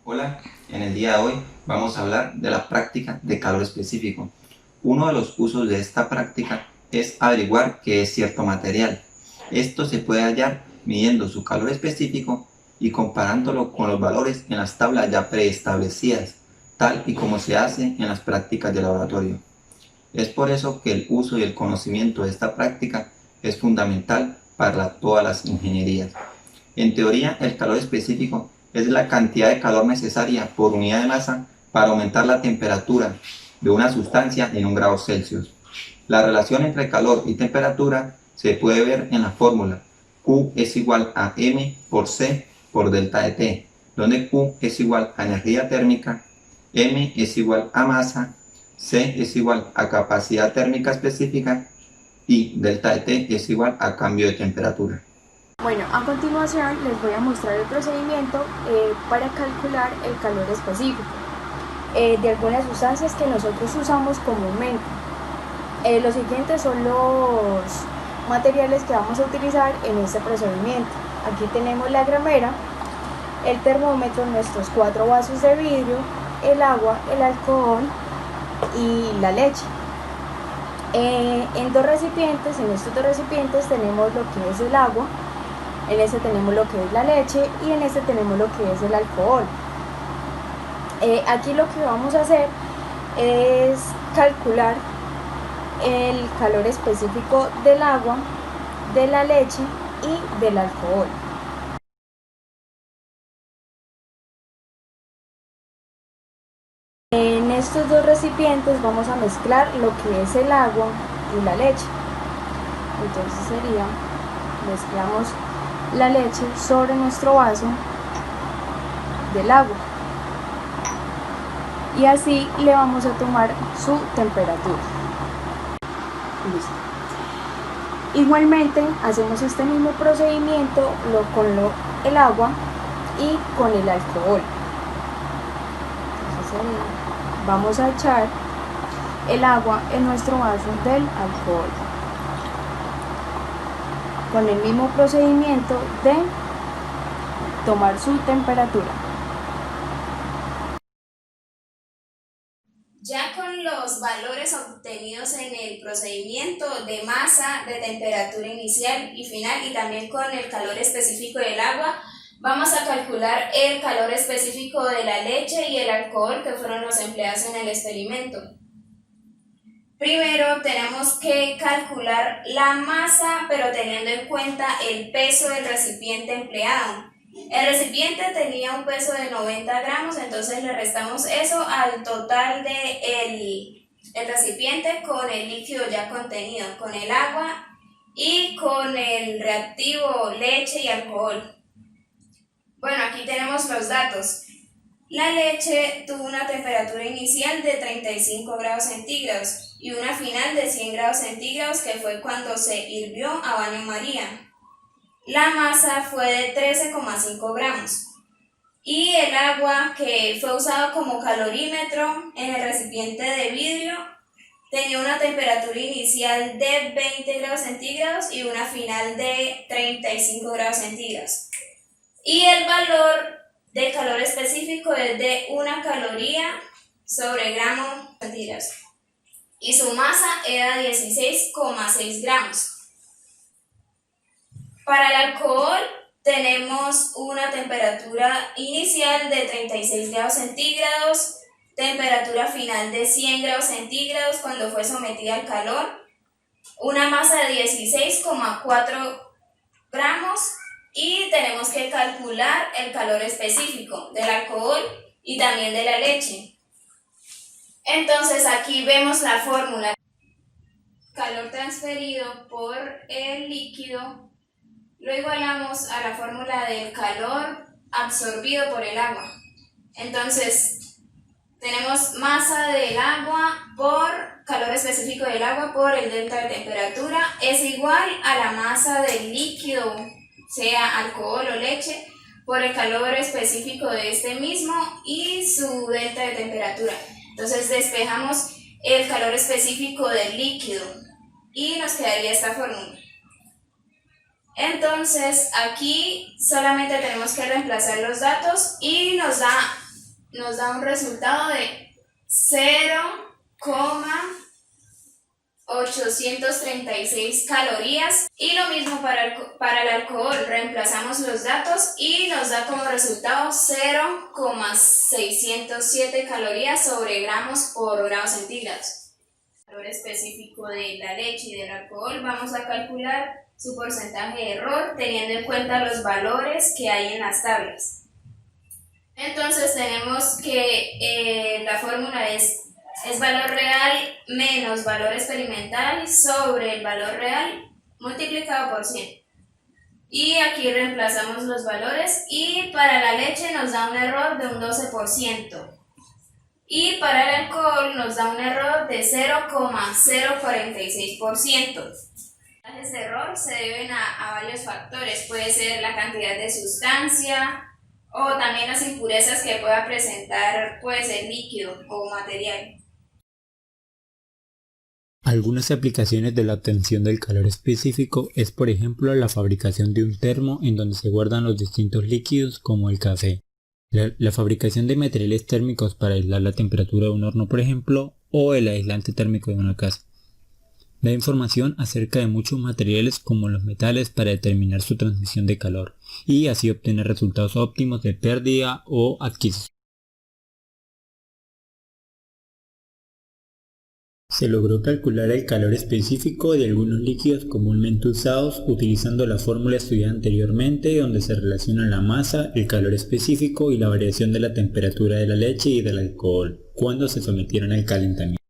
Hola, en el día de hoy vamos a hablar de la práctica de calor específico. Uno de los usos de esta práctica es averiguar qué es cierto material. Esto se puede hallar midiendo su calor específico y comparándolo con los valores en las tablas ya preestablecidas, tal y como se hace en las prácticas de laboratorio. Es por eso que el uso y el conocimiento de esta práctica es fundamental para todas las ingenierías. En teoría, el calor específico es la cantidad de calor necesaria por unidad de masa para aumentar la temperatura de una sustancia en 1 °C. La relación entre calor y temperatura se puede ver en la fórmula Q es igual a M por C por delta de T, donde Q es igual a energía térmica, M es igual a masa, C es igual a capacidad térmica específica y delta de T es igual a cambio de temperatura. Bueno, a continuación les voy a mostrar el procedimiento para calcular el calor específico de algunas sustancias que nosotros usamos comúnmente. Los siguientes son los materiales que vamos a utilizar en este procedimiento. Aquí tenemos la gramera, el termómetro, nuestros 4 vasos de vidrio, el agua, el alcohol y la leche. En estos dos recipientes tenemos lo que es el agua, en este tenemos lo que es la leche y en este tenemos lo que es el alcohol. Aquí lo que vamos a hacer es calcular el calor específico del agua, de la leche y del alcohol. En estos dos recipientes vamos a mezclar lo que es el agua y la leche. Entonces sería, mezclamos la leche sobre nuestro vaso del agua y así le vamos a tomar su temperatura. Listo. Igualmente hacemos este mismo procedimiento con el agua y con el alcohol. Entonces vamos a echar el agua en nuestro vaso del alcohol con el mismo procedimiento de tomar su temperatura. Ya con los valores obtenidos en el procedimiento de masa, de temperatura inicial y final y también con el calor específico del agua, vamos a calcular el calor específico de la leche y el alcohol que fueron los empleados en el experimento. Primero tenemos que calcular la masa, pero teniendo en cuenta el peso del recipiente empleado. El recipiente tenía un peso de 90 gramos, entonces le restamos eso al total del recipiente con el líquido ya contenido, con el agua y con el reactivo leche y alcohol. Bueno, aquí tenemos los datos. La leche tuvo una temperatura inicial de 35 grados centígrados y una final de 100 grados centígrados, que fue cuando se hirvió a baño María. La masa fue de 13,5 gramos y el agua, que fue usado como calorímetro en el recipiente de vidrio, tenía una temperatura inicial de 20 grados centígrados y una final de 35 grados centígrados. Y el valor de calor específico es de 1 caloría sobre gramo centígrados y su masa era 16,6 gramos. Para el alcohol tenemos una temperatura inicial de 36 grados centígrados, temperatura final de 100 grados centígrados cuando fue sometida al calor, una masa de 16,4 gramos y tenemos que calcular el calor específico del alcohol y también de la leche. Entonces aquí vemos la fórmula. Calor transferido por el líquido lo igualamos a la fórmula del calor absorbido por el agua. Entonces tenemos masa del agua por calor específico del agua por el delta de temperatura es igual a la masa del líquido, sea alcohol o leche, por el calor específico de este mismo y su delta de temperatura. Entonces despejamos el calor específico del líquido y nos quedaría esta fórmula. Entonces aquí solamente tenemos que reemplazar los datos y nos da nos da un resultado de 0,836 calorías. Y lo mismo para el alcohol, reemplazamos los datos y nos da como resultado 0,607 calorías sobre gramos por grados centígrados. El valor específico de la leche y del alcohol, vamos a calcular su porcentaje de error teniendo en cuenta los valores que hay en las tablas. Entonces tenemos que la fórmula es valor real menos valor experimental sobre el valor real multiplicado por 100. Y aquí reemplazamos los valores y para la leche nos da un error de un 12%. Y para el alcohol nos da un error de 0,046%. Los de error se deben a varios factores, puede ser la cantidad de sustancia o también las impurezas que pueda presentar, puede ser líquido o material. Algunas aplicaciones de la obtención del calor específico es por ejemplo la fabricación de un termo en donde se guardan los distintos líquidos como el café. La fabricación de materiales térmicos para aislar la temperatura de un horno por ejemplo o el aislante térmico de una casa. Da información acerca de muchos materiales como los metales para determinar su transmisión de calor y así obtener resultados óptimos de pérdida o adquisición. Se logró calcular el calor específico de algunos líquidos comúnmente usados utilizando la fórmula estudiada anteriormente donde se relacionan la masa, el calor específico y la variación de la temperatura de la leche y del alcohol cuando se sometieron al calentamiento.